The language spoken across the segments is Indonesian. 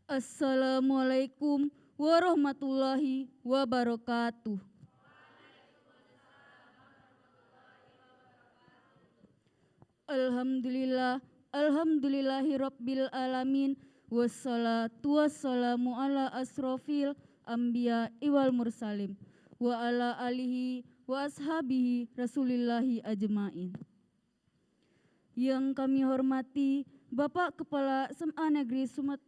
Assalamualaikum warahmatullahi wabarakatuh. Alhamdulillah, alhamdulillahirabbil alamin. Wassalatu wassalamu ala asrofil anbiya wal mursalin wa ala alihi wa ashabihi rasulillahi ajmain. Yang kami hormati Bapak Kepala SMA Negeri 4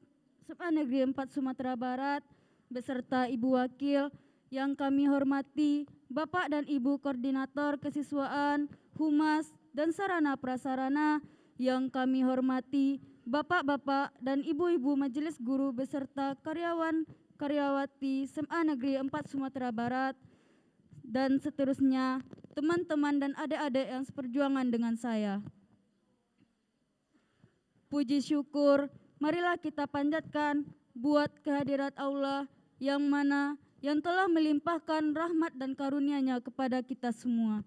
Sumatera Barat beserta Ibu Wakil. Yang kami hormati Bapak dan Ibu Koordinator Kesiswaan, Humas, dan Sarana Prasarana. Yang kami hormati Bapak-bapak dan Ibu-ibu Majelis Guru beserta karyawan-karyawati SMA Negeri 4 Sumatera Barat, dan seterusnya teman-teman dan adik-adik yang seperjuangan dengan saya. Puji syukur marilah kita panjatkan buat kehadirat Allah yang mana yang telah melimpahkan rahmat dan karunia-Nya kepada kita semua,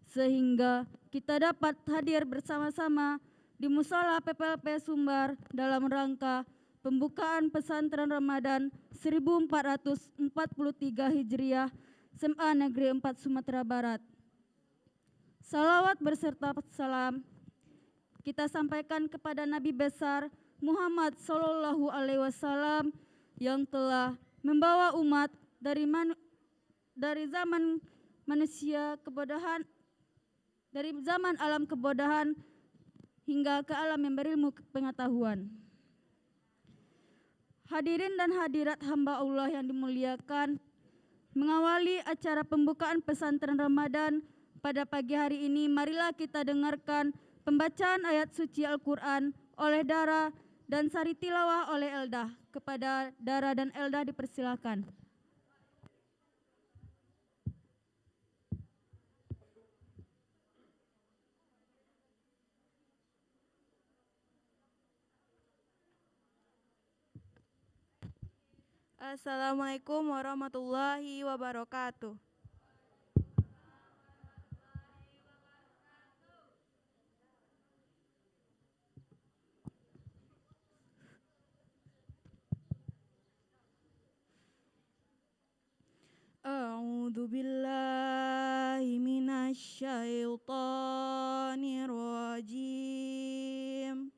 sehingga kita dapat hadir bersama-sama di Mushola PPLP Sumbar dalam rangka pembukaan pesantren Ramadan 1443 Hijriah SMA Negeri 4 Sumatera Barat. Salawat berserta salam kita sampaikan kepada Nabi besar Muhammad Sallallahu Alaihi Wasallam yang telah membawa umat dari zaman manusia kebodohan, dari zaman alam kebodohan hingga ke alam yang berilmu pengetahuan. Hadirin dan hadirat hamba Allah yang dimuliakan, mengawali acara pembukaan pesantren Ramadan pada pagi hari ini, marilah kita dengarkan pembacaan ayat suci Al-Quran oleh Dara dan sari tilawah oleh Eldah. Kepada Dara dan Eldah dipersilakan. Assalamualaikum warahmatullahi wabarakatuh. A'udzu billahi minasy syaithanir rajim.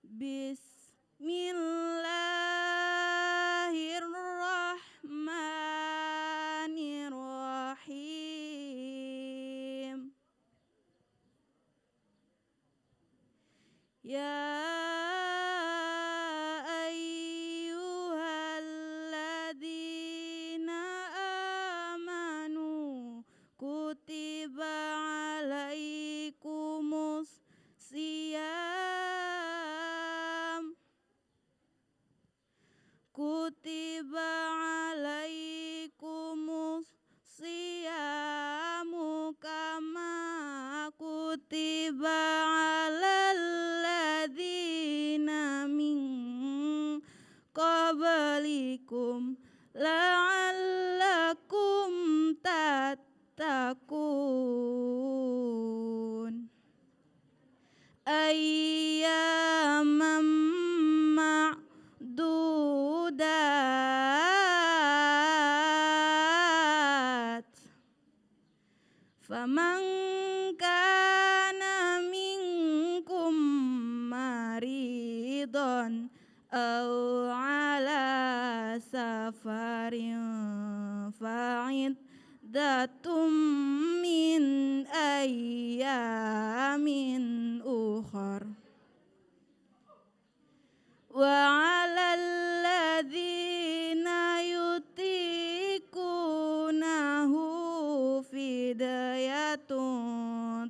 Bismillahirrahmanirrahim. Ya ayyuhalladzina amanu kutiba alaikumus siyam kutiba alaikumus siyamu kama kutiba alal ladzina min qablikum la'allakum tattaqun. Ayyamam ma'dudat. Faman kana minkum maridon aw ala safarin fa'iddatum min ayyamin ukhar. Wa 'alal ladzina yutiqunahu fidyatun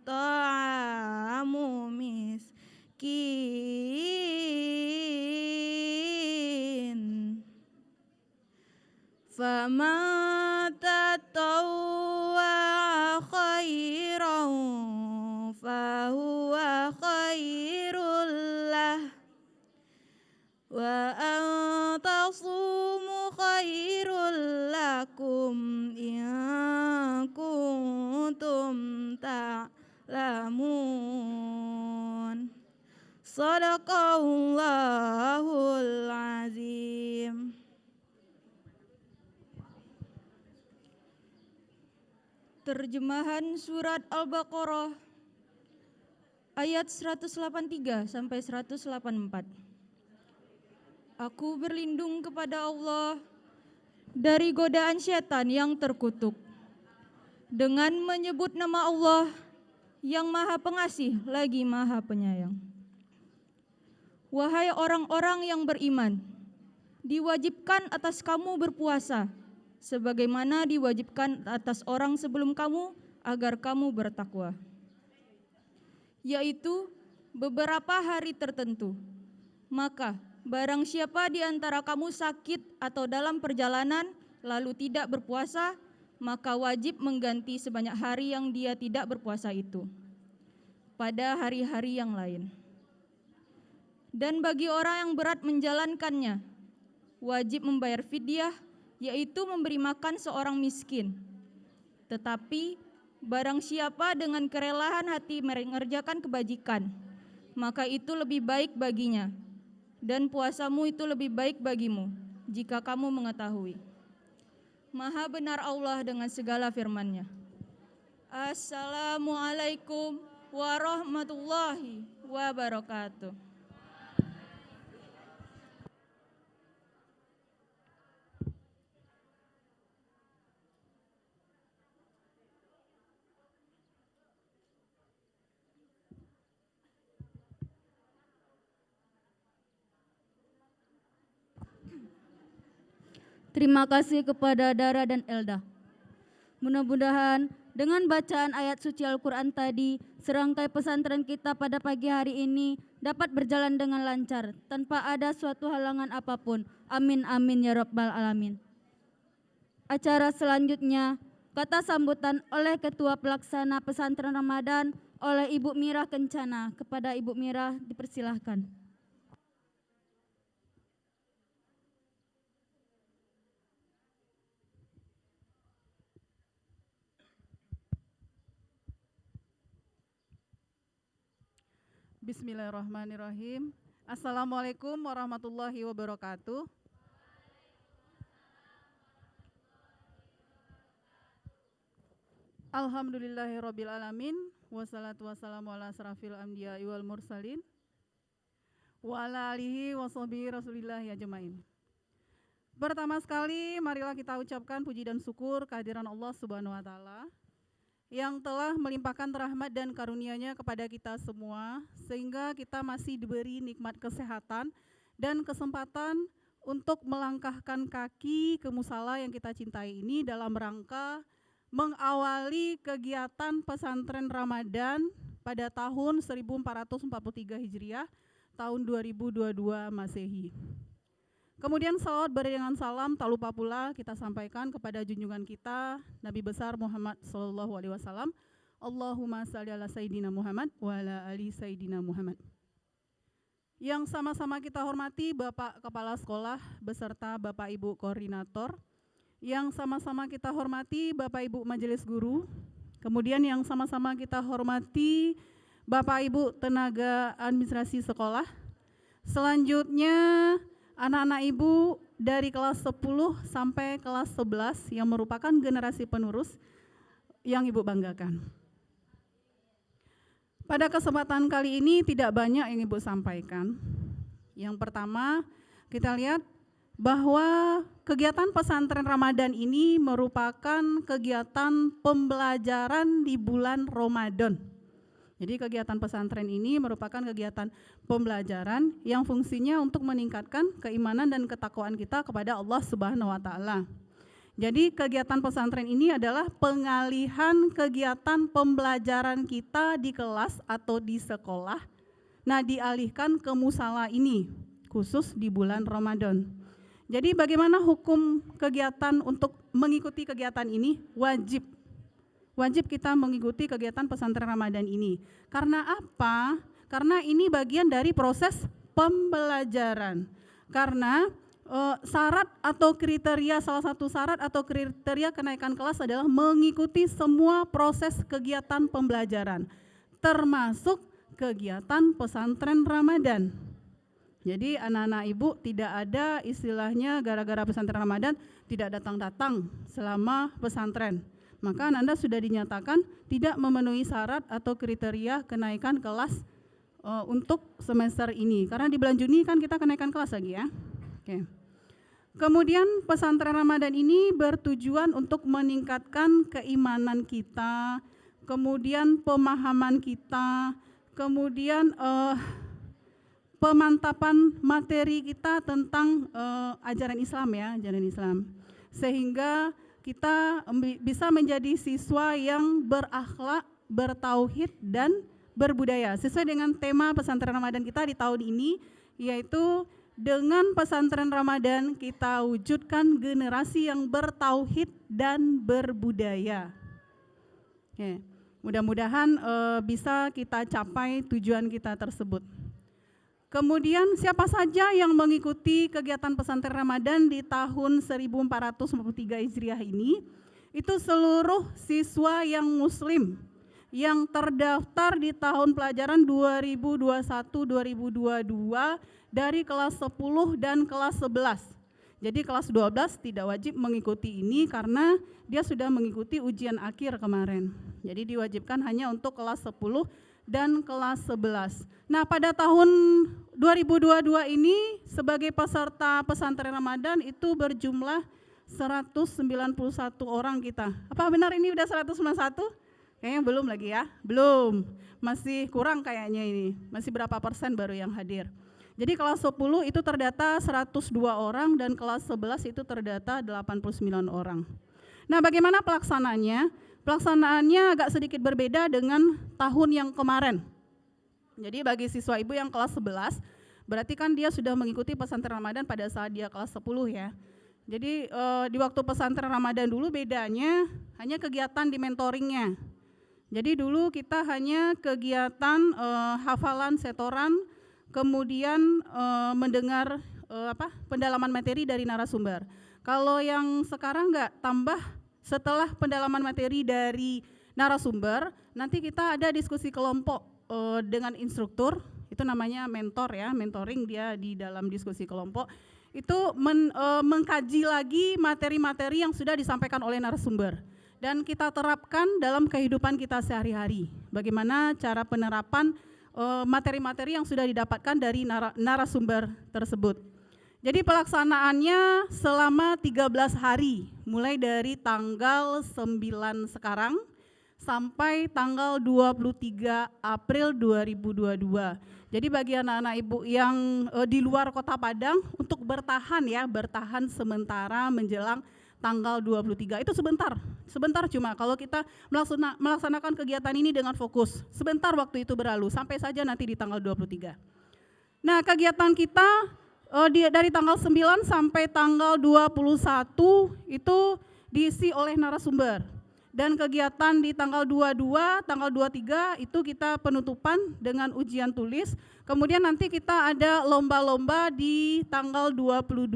ta'amu miskin. Faman tatawwa khairan fahuwa khairul lah. Wa antasumu khairul lakum in kuntum ta'lamun. Sadaqallahul azim. Terjemahan surat Al-Baqarah ayat 183 sampai 184. Aku berlindung kepada Allah dari godaan syaitan yang terkutuk dengan menyebut nama Allah yang Maha Pengasih lagi Maha Penyayang. Wahai orang-orang yang beriman, diwajibkan atas kamu berpuasa sebagaimana diwajibkan atas orang sebelum kamu agar kamu bertakwa, yaitu beberapa hari tertentu. Maka barang siapa di antara kamu sakit atau dalam perjalanan lalu tidak berpuasa, maka wajib mengganti sebanyak hari yang dia tidak berpuasa itu pada hari-hari yang lain. Dan bagi orang yang berat menjalankannya, wajib membayar fidyah, yaitu memberi makan seorang miskin. Tetapi barang siapa dengan kerelaan hati mengerjakan kebajikan, maka itu lebih baik baginya, dan puasamu itu lebih baik bagimu, jika kamu mengetahui. Maha benar Allah dengan segala firman-Nya. Assalamualaikum warahmatullahi wabarakatuh. Terima kasih kepada Dara dan Elda. Mudah-mudahan dengan bacaan ayat suci Al-Quran tadi, serangkai pesantren kita pada pagi hari ini dapat berjalan dengan lancar, tanpa ada suatu halangan apapun. Amin, amin, ya Rabbal Alamin. Acara selanjutnya, kata sambutan oleh Ketua Pelaksana Pesantren Ramadan oleh Ibu Mirah Kencana. Kepada Ibu Mirah dipersilahkan. Bismillahirrahmanirrahim. Assalamualaikum warahmatullahi wabarakatuh. Alhamdulillahirabbil alamin, wassalatu wassalamu ala asrafil anbiya'i wal mursalin wa ala alihi washabihi rasulillah ajmain. Pertama sekali marilah kita ucapkan puji dan syukur kehadiran Allah Subhanahu wa taala yang telah melimpahkan rahmat dan karunia-Nya kepada kita semua, sehingga kita masih diberi nikmat kesehatan dan kesempatan untuk melangkahkan kaki ke musala yang kita cintai ini dalam rangka mengawali kegiatan pesantren Ramadan pada tahun 1443 Hijriah, tahun 2022 Masehi. Kemudian salawat beriringan salam tak lupa pula kita sampaikan kepada junjungan kita Nabi besar Muhammad SAW. Allahumma shalli ala Sayyidina Muhammad wa ala ali Sayyidina Muhammad. Yang sama-sama kita hormati Bapak Kepala Sekolah beserta Bapak Ibu Koordinator. Yang sama-sama kita hormati Bapak Ibu Majelis Guru. Kemudian yang sama-sama kita hormati Bapak Ibu Tenaga Administrasi Sekolah. Selanjutnya anak-anak ibu dari kelas 10 sampai kelas 11 yang merupakan generasi penerus yang ibu banggakan. Pada kesempatan kali ini tidak banyak yang ibu sampaikan. Yang pertama, kita lihat bahwa kegiatan pesantren Ramadan ini merupakan kegiatan pembelajaran di bulan Ramadan. Jadi kegiatan pesantren ini merupakan kegiatan pembelajaran yang fungsinya untuk meningkatkan keimanan dan ketakwaan kita kepada Allah Subhanahu wa taala. Jadi kegiatan pesantren ini adalah pengalihan kegiatan pembelajaran kita di kelas atau di sekolah. Nah, dialihkan ke musala ini khusus di bulan Ramadan. Jadi bagaimana hukum kegiatan untuk mengikuti kegiatan ini? Wajib kita mengikuti kegiatan pesantren Ramadan ini. Karena apa? Karena ini bagian dari proses pembelajaran. Karena syarat atau kriteria, salah satu syarat atau kriteria kenaikan kelas adalah mengikuti semua proses kegiatan pembelajaran, termasuk kegiatan pesantren Ramadan. Jadi anak-anak ibu tidak ada istilahnya gara-gara pesantren Ramadan tidak datang-datang selama pesantren. Maka Anda sudah dinyatakan tidak memenuhi syarat atau kriteria kenaikan kelas untuk semester ini. Karena di bulan Juni kan kita kenaikan kelas lagi ya. Oke. Kemudian pesantren Ramadan ini bertujuan untuk meningkatkan keimanan kita, kemudian pemahaman kita, kemudian pemantapan materi kita tentang ajaran Islam ya, ajaran Islam. Sehingga kita bisa menjadi siswa yang berakhlak, bertauhid dan berbudaya. Sesuai dengan tema pesantren Ramadan kita di tahun ini, yaitu dengan pesantren Ramadan kita wujudkan generasi yang bertauhid dan berbudaya. Oke, mudah-mudahan bisa kita capai tujuan kita tersebut. Kemudian siapa saja yang mengikuti kegiatan pesantren Ramadan di tahun 1443 Hijriah ini, itu seluruh siswa yang muslim yang terdaftar di tahun pelajaran 2021-2022 dari kelas 10 dan kelas 11. Jadi kelas 12 tidak wajib mengikuti ini karena dia sudah mengikuti ujian akhir kemarin. Jadi diwajibkan hanya untuk kelas 10 dan kelas 11. Nah, pada tahun 2022 ini sebagai peserta pesantren Ramadan itu berjumlah 191 orang kita. Apa benar ini udah 191? Kayaknya belum lagi ya, belum. Masih kurang kayaknya ini, masih berapa persen baru yang hadir. Jadi kelas 10 itu terdata 102 orang dan kelas 11 itu terdata 89 orang. Nah, bagaimana pelaksanaannya? Pelaksanaannya agak sedikit berbeda dengan tahun yang kemarin. Jadi bagi siswa ibu yang kelas 11, berarti kan dia sudah mengikuti pesantren Ramadan pada saat dia kelas 10 ya. Jadi di waktu pesantren Ramadan dulu bedanya hanya kegiatan di mentoringnya. Jadi dulu kita hanya kegiatan hafalan setoran, kemudian mendengar pendalaman materi dari narasumber. Kalau yang sekarang enggak, tambah setelah pendalaman materi dari narasumber, nanti kita ada diskusi kelompok dengan instruktur, itu namanya mentor ya, mentoring dia di dalam diskusi kelompok, itu mengkaji lagi materi-materi yang sudah disampaikan oleh narasumber. Dan kita terapkan dalam kehidupan kita sehari-hari, bagaimana cara penerapan materi-materi yang sudah didapatkan dari narasumber tersebut. Jadi pelaksanaannya selama 13 hari, mulai dari tanggal 9 sekarang sampai tanggal 23 April 2022. Jadi bagi anak-anak ibu yang di luar Kota Padang untuk bertahan sementara menjelang tanggal 23, itu sebentar cuma kalau kita melaksanakan kegiatan ini dengan fokus, sebentar waktu itu berlalu sampai saja nanti di tanggal 23. Nah, kegiatan kita dari tanggal 9 sampai tanggal 21 itu diisi oleh narasumber. Dan kegiatan di tanggal 22, tanggal 23 itu kita penutupan dengan ujian tulis. Kemudian nanti kita ada lomba-lomba di tanggal 22.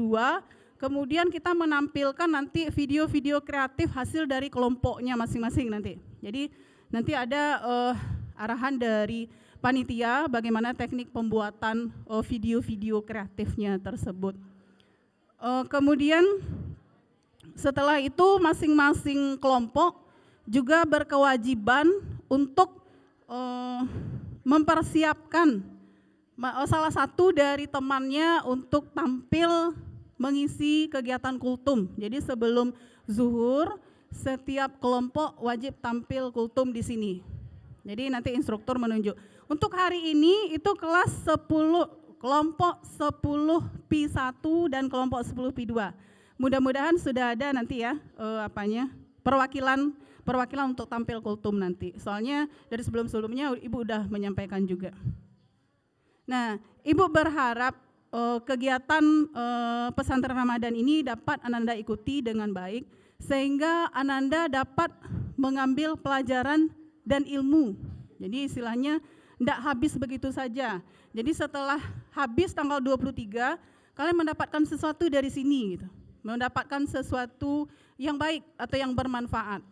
Kemudian kita menampilkan nanti video-video kreatif hasil dari kelompoknya masing-masing nanti. Jadi nanti ada arahan dari panitia bagaimana teknik pembuatan video-video kreatifnya tersebut. Kemudian setelah itu masing-masing kelompok juga berkewajiban untuk mempersiapkan salah satu dari temannya untuk tampil mengisi kegiatan kultum. Jadi sebelum zuhur setiap kelompok wajib tampil kultum di sini. Jadi nanti instruktur menunjuk. Untuk hari ini itu kelas 10, kelompok 10 Pi1 dan kelompok 10 Pi2. Mudah-mudahan sudah ada nanti ya perwakilan untuk tampil kultum nanti. Soalnya dari sebelum-sebelumnya Ibu udah menyampaikan juga. Nah, Ibu berharap kegiatan pesantren Ramadan ini dapat Ananda ikuti dengan baik sehingga Ananda dapat mengambil pelajaran dan ilmu. Jadi istilahnya tidak habis begitu saja. Jadi setelah habis tanggal 23, kalian mendapatkan sesuatu dari sini gitu. Mendapatkan sesuatu yang baik atau yang bermanfaat.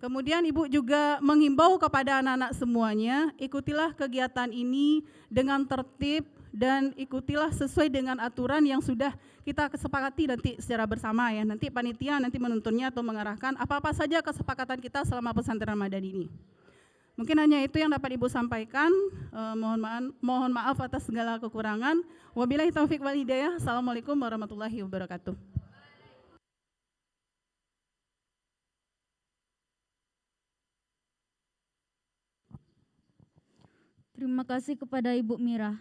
Kemudian Ibu juga menghimbau kepada anak-anak semuanya, ikutilah kegiatan ini dengan tertib dan ikutilah sesuai dengan aturan yang sudah kita kesepakati nanti secara bersama ya. Nanti panitia nanti menuntunnya atau mengarahkan apa-apa saja kesepakatan kita selama pesantren Ramadan ini. Mungkin hanya itu yang dapat Ibu sampaikan. Mohon maaf atas segala kekurangan. Wabillahi taufik wal hidayah. Assalamualaikum warahmatullahi wabarakatuh. Terima kasih kepada Ibu Mira.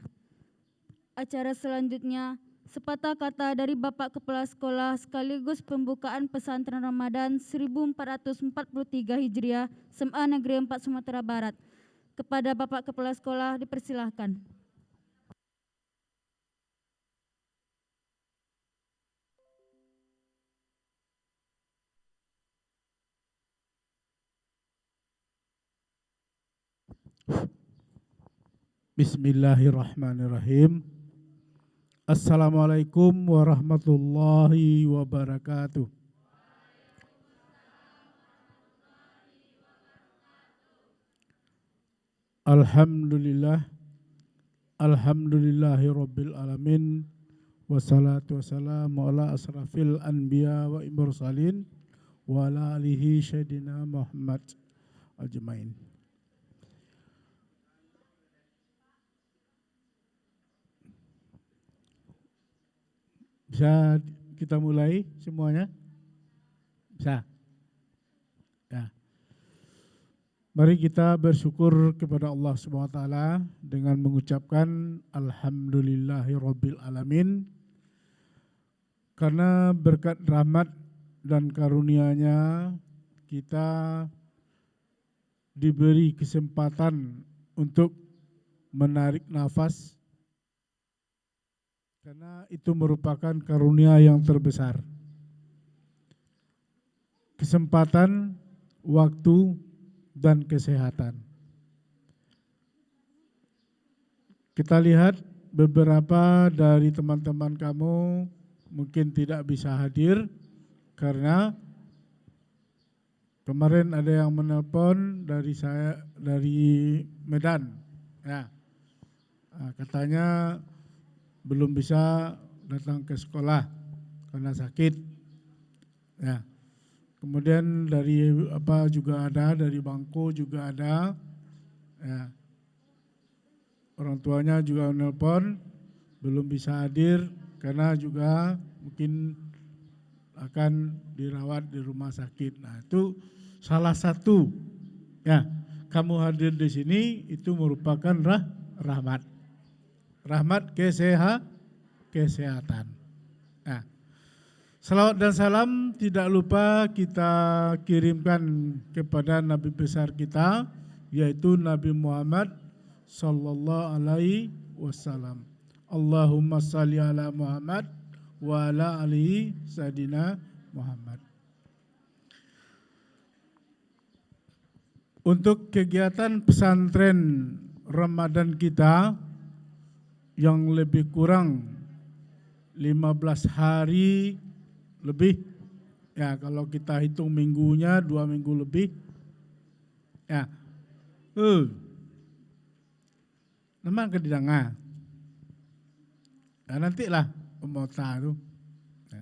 Acara selanjutnya, sepatah kata dari Bapak Kepala Sekolah sekaligus pembukaan pesantren Ramadan 1443 Hijriah SMA Negeri 4 Sumatera Barat. Kepada Bapak Kepala Sekolah dipersilahkan. Bismillahirrahmanirrahim. Assalamualaikum warahmatullahi wabarakatuh. Alhamdulillah, alhamdulillahi rabbil alamin, wassalatu wassalamu ala asrafil anbiya wa mursalin wa ala alihi syedina Muhammad ajmain. Bisa kita mulai semuanya? Bisa? Ya. Mari kita bersyukur kepada Allah SWT dengan mengucapkan Alhamdulillahirabbil alamin, karena berkat rahmat dan karunia-Nya kita diberi kesempatan untuk menarik nafas, karena itu merupakan karunia yang terbesar. Kesempatan, waktu, dan kesehatan. Kita lihat beberapa dari teman-teman kamu mungkin tidak bisa hadir karena kemarin ada yang menelpon dari Medan. Ya, katanya belum bisa datang ke sekolah karena sakit. Ya. Kemudian dari juga ada, dari Bangko juga ada. Ya. Orang tuanya juga menelpon belum bisa hadir karena juga mungkin akan dirawat di rumah sakit. Nah, itu salah satu. Ya, kamu hadir di sini itu merupakan rahmat. Rahmat kesehatan. Nah, salawat dan salam tidak lupa kita kirimkan kepada Nabi besar kita, yaitu Nabi Muhammad sallallahu alaihi wasallam. Allahumma salli ala Muhammad wa ala alihi sayyidina Muhammad. Untuk kegiatan pesantren Ramadan kita yang lebih kurang 15 hari lebih, ya kalau kita hitung minggunya 2 minggu lebih, ya, memang kedidanga, ya, nantilah pemota itu, ya.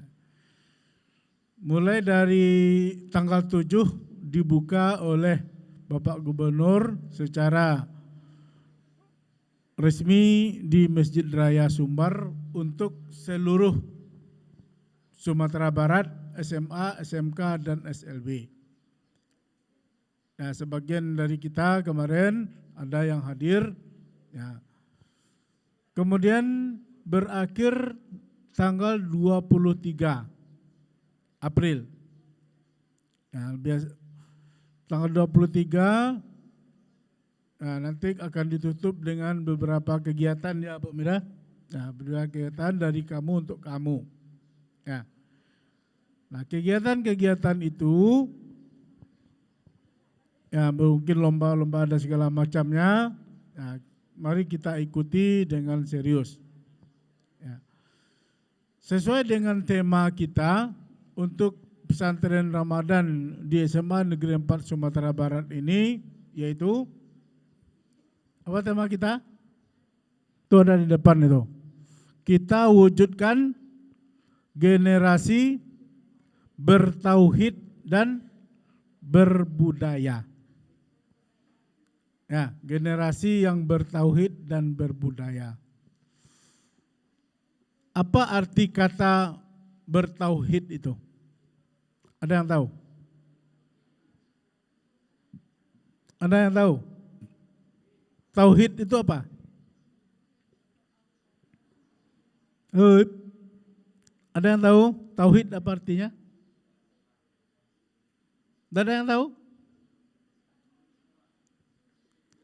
Mulai dari tanggal 7 dibuka oleh Bapak Gubernur secara resmi di Masjid Raya Sumbar untuk seluruh Sumatera Barat, SMA, SMK, dan SLB. Nah, sebagian dari kita kemarin ada yang hadir. Ya. Kemudian berakhir tanggal 23 April. Ya, tanggal 23. Nah, nanti akan ditutup dengan beberapa kegiatan ya Bu Mira. Nah, beberapa kegiatan dari kamu untuk kamu. Ya. Nah, kegiatan-kegiatan itu ya mungkin lomba-lomba ada segala macamnya. Nah, mari kita ikuti dengan serius. Ya. Sesuai dengan tema kita untuk pesantren Ramadan di SMA Negeri 4 Sumatera Barat ini, yaitu apa tema kita? Itu ada di depan itu. Kita wujudkan generasi bertauhid dan berbudaya. Ya, generasi yang bertauhid dan berbudaya. Apa arti kata bertauhid itu? Ada yang tahu? Ada yang tahu? Tauhid itu apa? Ada yang tahu? Tauhid apa artinya? Ada yang tahu?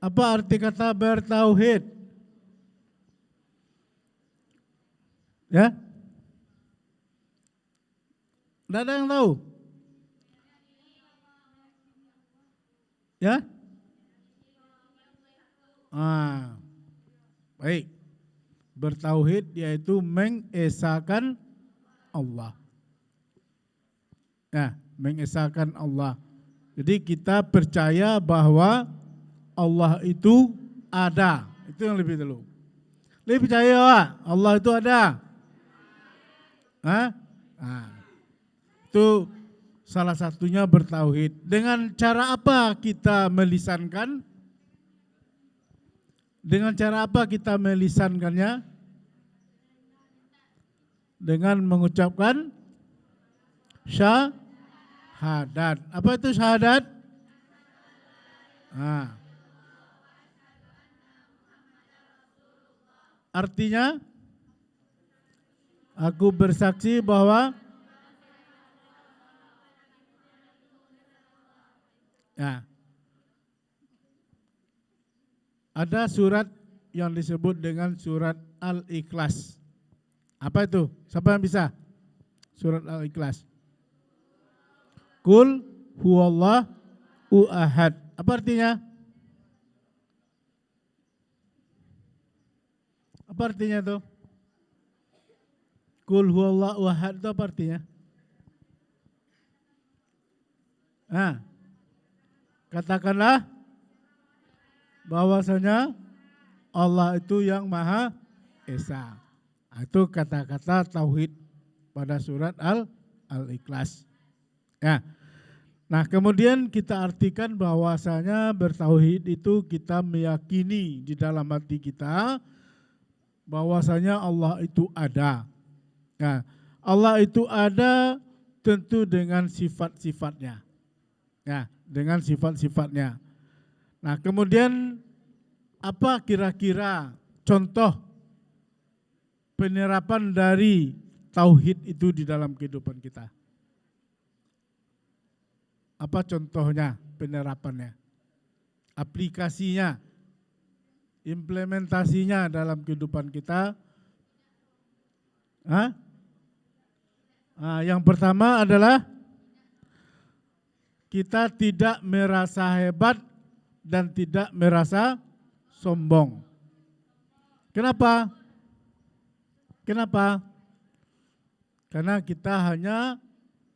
Apa arti kata bertauhid? Ya? Tidak ada yang tahu? Ya? Baik. Bertauhid yaitu mengesahkan Allah. Ya, mengesahkan Allah. Jadi kita percaya bahwa Allah itu ada. Itu yang lebih dulu. Lebih percaya Pak, Allah itu ada. Itu salah satunya bertauhid. Dengan cara apa kita melisankan? Dengan cara apa kita melisankannya? Dengan mengucapkan syahadat. Apa itu syahadat? Artinya, aku bersaksi bahwa ada surat yang disebut dengan surat Al-Ikhlas. Apa itu? Siapa yang bisa? Surat Al-Ikhlas. Qul huwallahu ahad. Apa artinya? Apa artinya itu? Qul huwallahu ahad itu apa artinya? Katakanlah bahwasanya Allah itu yang Maha Esa. Itu kata-kata tauhid pada surat Al-Ikhlas. Ya. Nah, kemudian kita artikan bahwasanya bertauhid itu kita meyakini di dalam hati kita bahwasanya Allah itu ada. Nah, Allah itu ada tentu dengan sifat-sifatnya. Ya, dengan sifat-sifatnya. Nah, kemudian apa kira-kira contoh penerapan dari tauhid itu di dalam kehidupan kita? Apa contohnya penerapannya? Aplikasinya, implementasinya dalam kehidupan kita? Yang pertama adalah kita tidak merasa hebat dan tidak merasa sombong. Kenapa? Kenapa? Karena kita hanya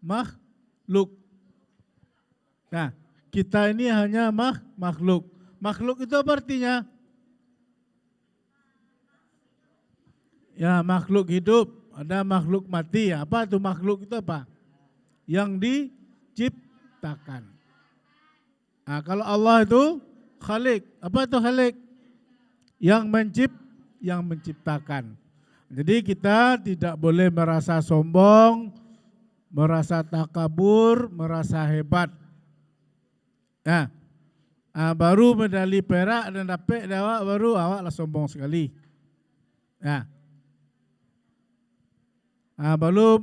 makhluk. Nah, kita ini hanya makhluk. Makhluk itu apa artinya? Ya, makhluk hidup, ada makhluk mati. Apa itu makhluk itu apa? Yang diciptakan. Nah, kalau Allah itu khalik. Apa itu khalik? Yang menciptakan. Jadi kita tidak boleh merasa sombong, merasa takabur, merasa hebat. Nah, baru medali perak dan dapat awak baru awaklah sombong sekali. Nah, baru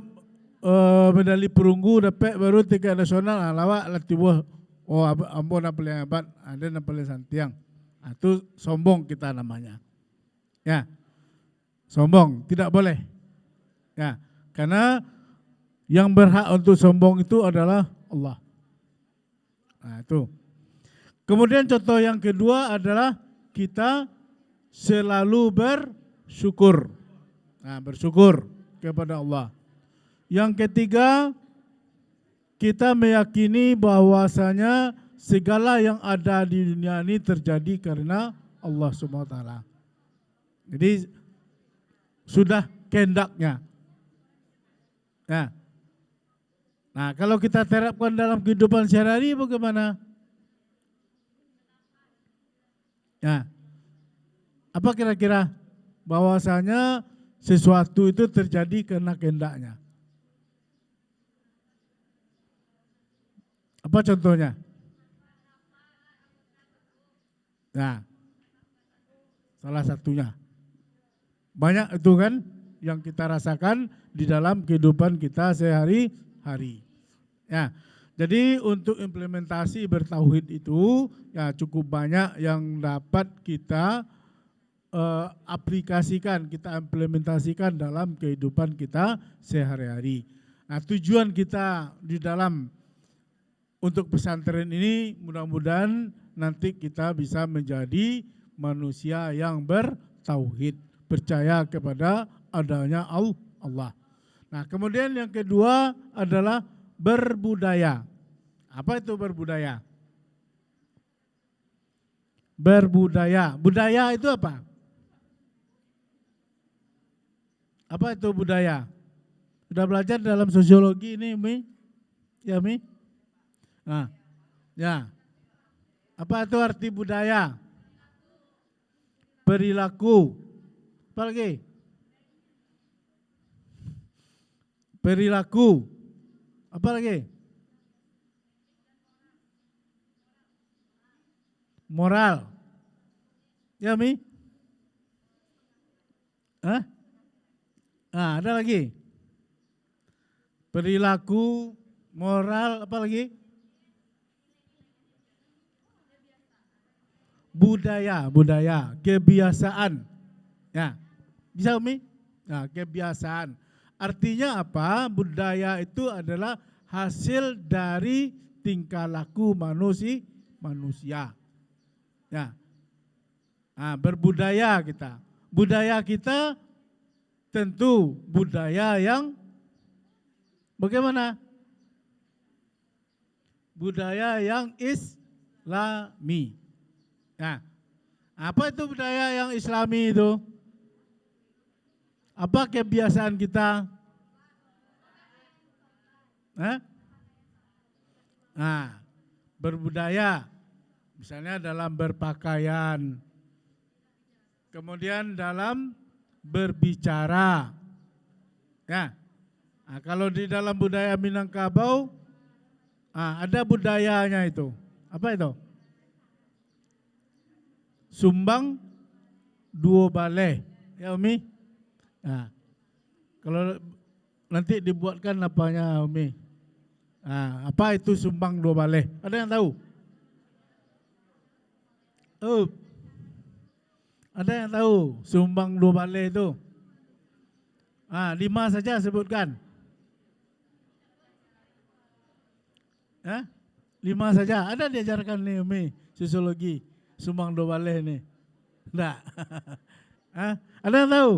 medali perunggu dapat baru tingkat nasional, lawak lah tiba. Oh, ambon nak paling hebat, ada nak paling santiang. Itu sombong kita namanya. Ya, sombong tidak boleh. Ya, karena yang berhak untuk sombong itu adalah Allah. Nah, itu. Kemudian contoh yang kedua adalah kita selalu bersyukur. Nah, bersyukur kepada Allah. Yang ketiga, kita meyakini bahwasanya segala yang ada di dunia ini terjadi karena Allah SWT. Jadi sudah kehendaknya. Ya. Nah, kalau kita terapkan dalam kehidupan sehari-hari bagaimana? Ya. Apa kira-kira? Bahwasanya sesuatu itu terjadi karena kehendaknya. Apa contohnya? Nah, salah satunya. Banyak itu kan yang kita rasakan di dalam kehidupan kita sehari-hari. Ya, jadi untuk implementasi bertauhid itu ya cukup banyak yang dapat kita aplikasikan, kita implementasikan dalam kehidupan kita sehari-hari. Nah, tujuan kita di dalam untuk pesantren ini mudah-mudahan nanti kita bisa menjadi manusia yang bertauhid, percaya kepada adanya Allah. Nah, kemudian yang kedua adalah berbudaya. Apa itu berbudaya? Berbudaya. Budaya itu apa? Apa itu budaya? Sudah belajar dalam sosiologi ini, Mi? Ya, Mi? Nah, ya. Apa itu arti budaya? Perilaku. Apa lagi? Perilaku. Apa lagi? Moral. Ya, Mi? Hah? Nah, ada lagi. Perilaku, moral, apa lagi? Budaya, kebiasaan. Ya, bisa Umi? Nah, kebiasaan. Artinya apa? Budaya itu adalah hasil dari tingkah laku manusia. Ya. Nah, berbudaya kita. Budaya kita tentu budaya yang bagaimana? Budaya yang Islami. Nah, apa itu budaya yang Islami itu? Apa kebiasaan kita? Nah, berbudaya, misalnya dalam berpakaian, kemudian dalam berbicara. Ya, nah, kalau di dalam budaya Minangkabau, ada budayanya itu. Apa itu? Sumbang dua baleh, ya Umi. Nah, kalau nanti dibuatkan apanya Umi? Nah, apa itu sumbang dua baleh? Ada yang tahu? Oh, ada yang tahu sumbang dua baleh itu? 5 saja sebutkan. 5 saja. Ada diajarkan nih Umi, sosiologi sumbang dua baleh ini? Enggak. Ada yang tahu?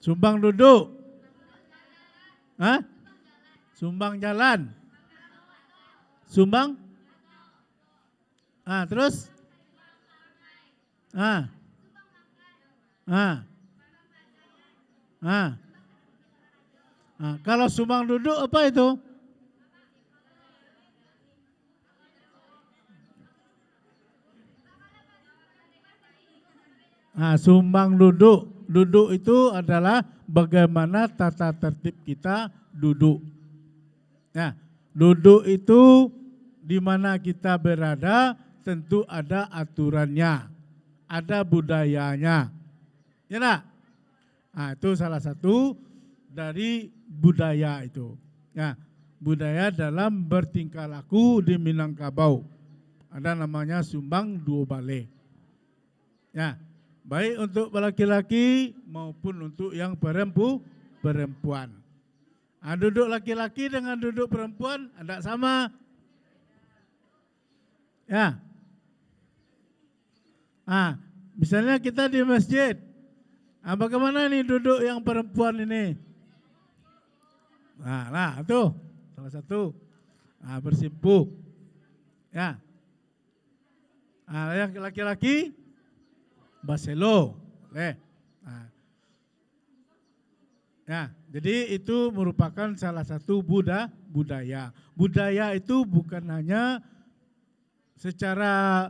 Sumbang duduk. Sumbang jalan. Sumbang? Terus? Kalau sumbang duduk apa itu? Sumbang duduk. Duduk itu adalah bagaimana tata tertib kita duduk. Nah, duduk itu di mana kita berada tentu ada aturannya, ada budayanya. Ya enggak? Itu salah satu dari budaya itu. Ya, budaya dalam bertingkah laku di Minangkabau. Ada namanya sumbang dua baleh. Ya, baik untuk laki-laki maupun untuk yang perempuan. Duduk laki-laki dengan duduk perempuan tidak sama. Ya. Misalnya kita di masjid. Bagaimana nih duduk yang perempuan ini? Nah, tuh. salah satu. Nah, bersimpuh. Ya. Nah, yang laki-laki baselo. Boleh. Nah. Ya, jadi itu merupakan salah satu budaya. Budaya itu bukan hanya secara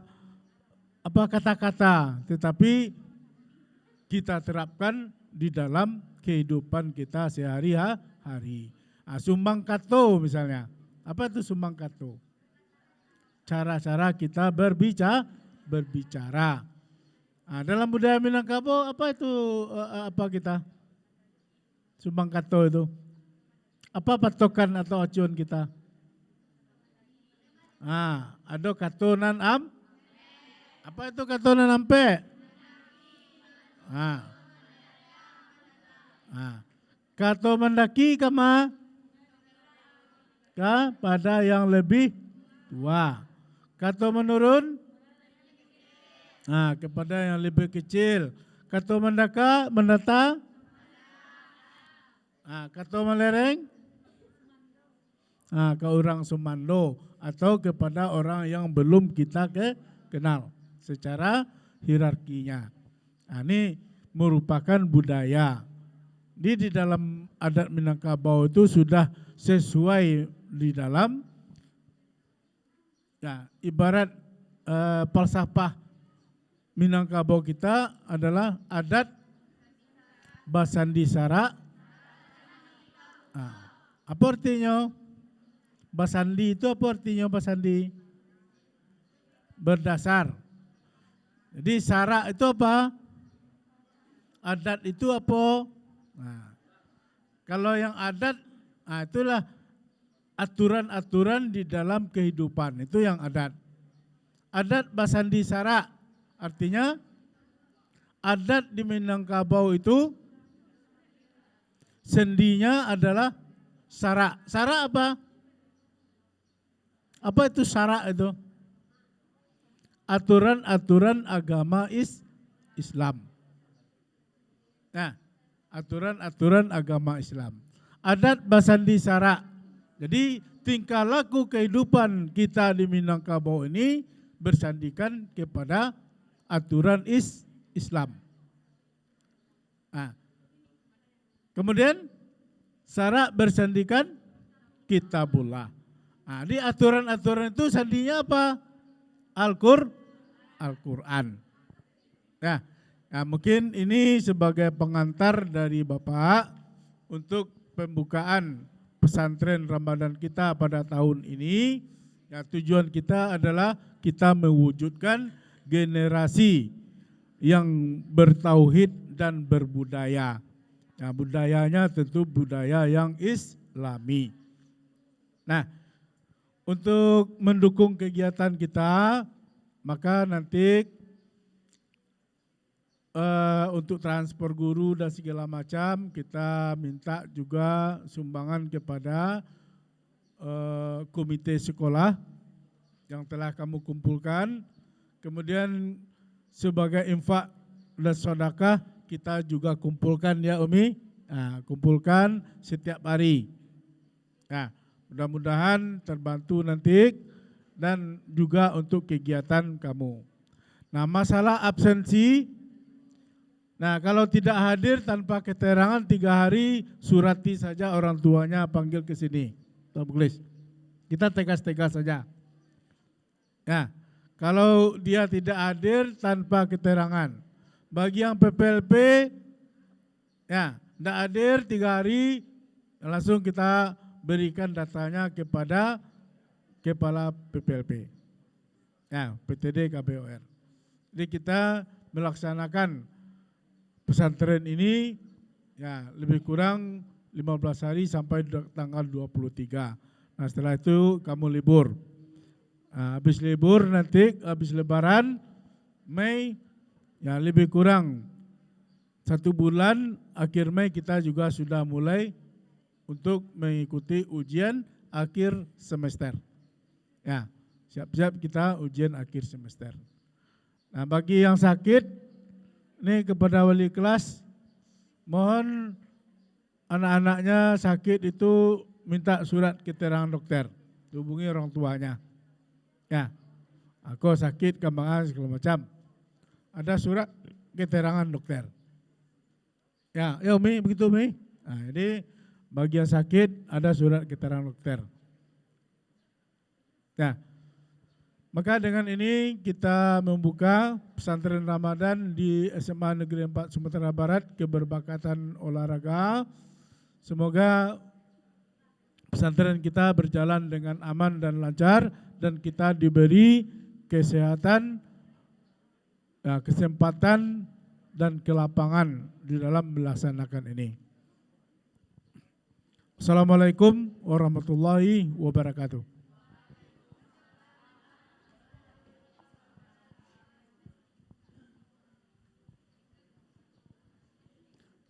kata-kata, tetapi kita terapkan di dalam kehidupan kita sehari-hari. Nah, sumbang kato misalnya. Apa itu sumbang kato? Cara-cara kita berbicara. Nah, dalam budaya Minangkabau apa itu kita? Sumbang kato itu. Apa patokan atau acuan kita? Ada katonan apa itu katonan ampe? Kato mendaki kepada yang lebih tua. Kato menurun kepada yang lebih kecil. Kato mendatang. Kato melereng ke orang Sumando atau kepada orang yang belum kita kenal secara hierarkinya. Ini merupakan budaya. Di dalam adat Minangkabau itu sudah sesuai di dalam ibarat falsafah Minangkabau kita adalah adat Basandi Sara. Apa artinya? Basandi itu apa artinya Basandi? Berdasar. Jadi Sara itu apa? Adat itu apa? Kalau yang adat, itulah aturan-aturan di dalam kehidupan, itu yang adat. Adat Basandi Sara, artinya adat di Minangkabau itu sendinya adalah sara. Sara apa? Apa itu sara itu? Aturan-aturan agama Islam. Nah, aturan-aturan agama Islam. Adat Basandi Sara. Jadi tingkah laku kehidupan kita di Minangkabau ini bersandikan kepada aturan Islam. Kemudian Sara bersandikan kitabullah. Di aturan-aturan itu sandinya apa? Al-Quran. Mungkin ini sebagai pengantar dari Bapak untuk pembukaan pesantren Ramadan kita pada tahun ini. Tujuan kita adalah kita mewujudkan generasi yang bertauhid dan berbudaya. Budayanya tentu budaya yang Islami. Nah, untuk mendukung kegiatan kita, maka nanti untuk transport guru dan segala macam kita minta juga sumbangan kepada komite sekolah yang telah kamu kumpulkan. Kemudian sebagai infak dan sedekah kita juga kumpulkan ya Umi, kumpulkan setiap hari. Mudah-mudahan terbantu nanti dan juga untuk kegiatan kamu. Masalah absensi, kalau tidak hadir tanpa keterangan 3 hari, surati saja orang tuanya panggil ke sini. Kita tegas-tegas saja. Kalau dia tidak hadir tanpa keterangan. Bagi yang PPLP, tidak hadir 3 hari, langsung kita berikan datanya kepada kepala PPLP, PTD KBOR. Jadi kita melaksanakan pesantren ini lebih kurang 15 hari sampai tanggal 23. Setelah itu kamu libur. Habis libur nanti, habis lebaran, Mei, lebih kurang 1 bulan, akhir Mei kita juga sudah mulai untuk mengikuti ujian akhir semester. Siap-siap kita ujian akhir semester. Bagi yang sakit, ini kepada wali kelas, mohon anak-anaknya sakit itu minta surat keterangan dokter, hubungi orang tuanya. Ya, aku sakit, kambangan segala macam. Ada surat keterangan dokter. Ya, Mi, begitu Mi. Nah, jadi bagi yang sakit ada surat keterangan dokter. Ya, maka dengan ini kita membuka pesantren Ramadan di SMA Negeri 4 Sumatera Barat keberberkatan olahraga. Semoga pesantren kita berjalan dengan aman dan lancar dan kita diberi kesehatan, kesempatan dan kelapangan di dalam melaksanakan ini. Assalamualaikum warahmatullahi wabarakatuh.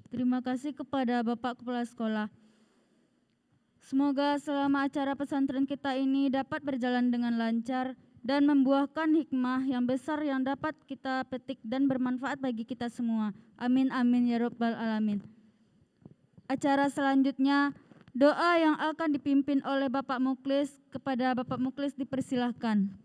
Terima kasih kepada Bapak Kepala Sekolah. Semoga selama acara pesantren kita ini dapat berjalan dengan lancar dan membuahkan hikmah yang besar yang dapat kita petik dan bermanfaat bagi kita semua. Amin amin ya rabbal alamin. Acara selanjutnya doa yang akan dipimpin oleh Bapak Muklis. Kepada Bapak Muklis dipersilahkan.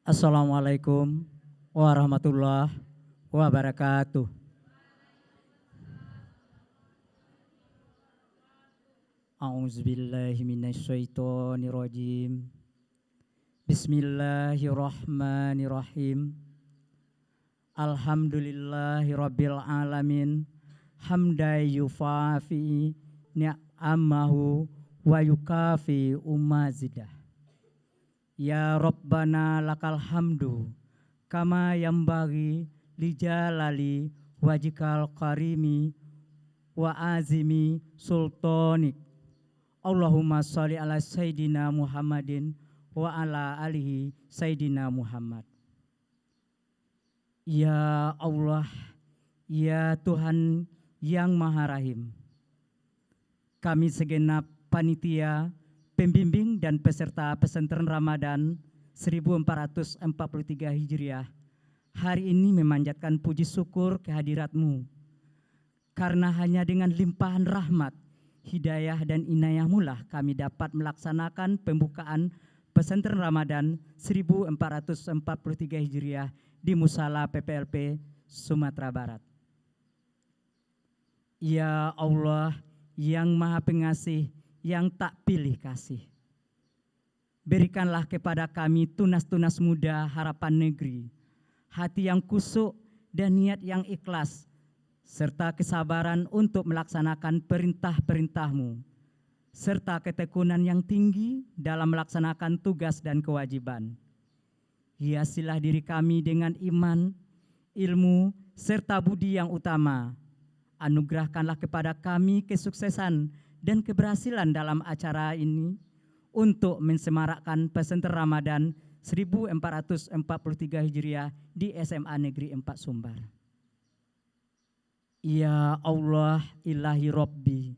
Assalamualaikum warahmatullahi wabarakatuh. A'udzubillahi minasyaitonirrajim. Bismillahirrahmanirrahim. Alhamdulillahi rabbil alamin. Hamdan yufafi ni'amahu wa yukafi umazidah. Ya Rabbana lakal hamdu kama yambagi lijalali wajikal karimi wa azimi sultanik. Allahumma sholli ala sayyidina Muhammadin wa ala alihi sayyidina Muhammad. Ya Allah, ya Tuhan yang Maha Rahim, kami segenap panitia, pembimbing dan peserta pesantren Ramadan 1443 Hijriah hari ini memanjatkan puji syukur kehadirat-Mu, karena hanya dengan limpahan rahmat, hidayah dan inayah-Mu lah kami dapat melaksanakan pembukaan pesantren Ramadan 1443 Hijriah di Musala PPLP Sumatera Barat. Ya Allah yang Maha Pengasih, yang tak pilih kasih, berikanlah kepada kami tunas-tunas muda harapan negeri, hati yang kusuk dan niat yang ikhlas, serta kesabaran untuk melaksanakan perintah-perintah-Mu, serta ketekunan yang tinggi dalam melaksanakan tugas dan kewajiban. Hiasilah diri kami dengan iman, ilmu, serta budi yang utama. Anugerahkanlah kepada kami kesuksesan dan keberhasilan dalam acara ini untuk mensemarakkan pesantren Ramadan 1443 Hijriah di SMA Negeri 4 Sumbar. Ya Allah ilahi Rabbi,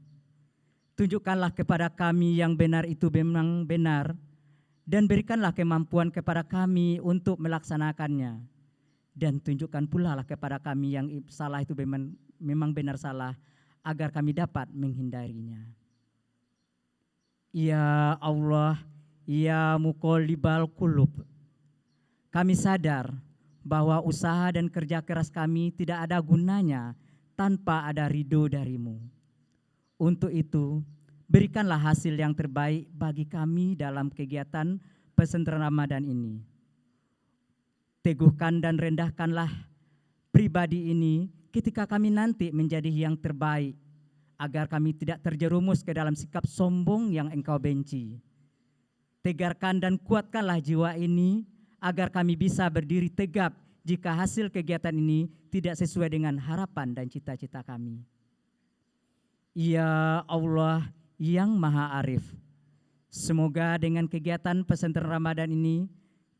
tunjukkanlah kepada kami yang benar itu memang benar, dan berikanlah kemampuan kepada kami untuk melaksanakannya, dan tunjukkan pula lah kepada kami yang salah itu memang benar salah, agar kami dapat menghindarinya. Ya Allah, ya muqallibal qulub, kami sadar bahwa usaha dan kerja keras kami tidak ada gunanya tanpa ada ridho dari-Mu. Untuk itu, berikanlah hasil yang terbaik bagi kami dalam kegiatan pesantren Ramadan ini. Teguhkan dan rendahkanlah pribadi ini ketika kami nanti menjadi yang terbaik, agar kami tidak terjerumus ke dalam sikap sombong yang Engkau benci. Tegarkan dan kuatkanlah jiwa ini, agar kami bisa berdiri tegap jika hasil kegiatan ini tidak sesuai dengan harapan dan cita-cita kami. Ya Allah yang Maha Arif, semoga dengan kegiatan pesantren Ramadan ini,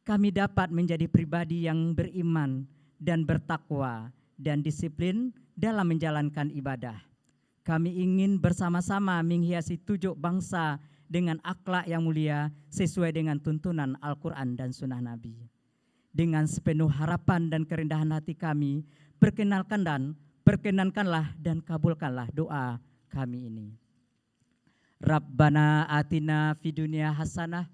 kami dapat menjadi pribadi yang beriman dan bertakwa dan disiplin dalam menjalankan ibadah. kami ingin bersama-sama menghiasi tujuh bangsa dengan akhlak yang mulia sesuai dengan tuntunan Al-Quran dan Sunnah Nabi. Dengan sepenuh harapan dan kerendahan hati kami, perkenankanlah dan kabulkanlah doa kami ini. Rabbana atina fid dunya hasanah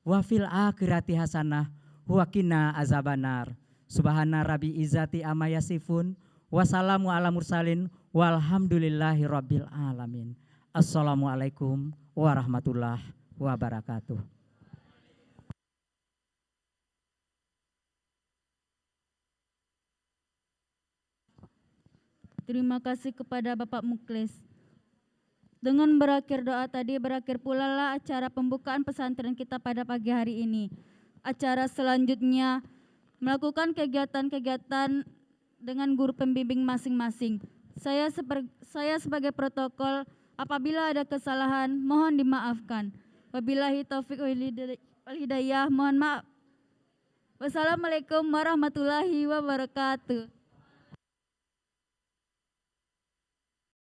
wa fil akhirati hasanah wa qina azabannar. Subhana rabbi izzati amma yasifun wa salamu ala mursalin walhamdulillahi rabbil alamin. Assalamualaikum warahmatullahi wabarakatuh. Terima kasih kepada Bapak Muklis. Dengan berakhir doa tadi, berakhir pula lah acara pembukaan pesantren kita pada pagi hari ini. Acara selanjutnya melakukan kegiatan-kegiatan dengan guru pembimbing masing-masing. Saya sebagai protokol, apabila ada kesalahan mohon dimaafkan. Wabillahi taufiq wal hidayah, mohon maaf. Wassalamualaikum warahmatullahi wabarakatuh.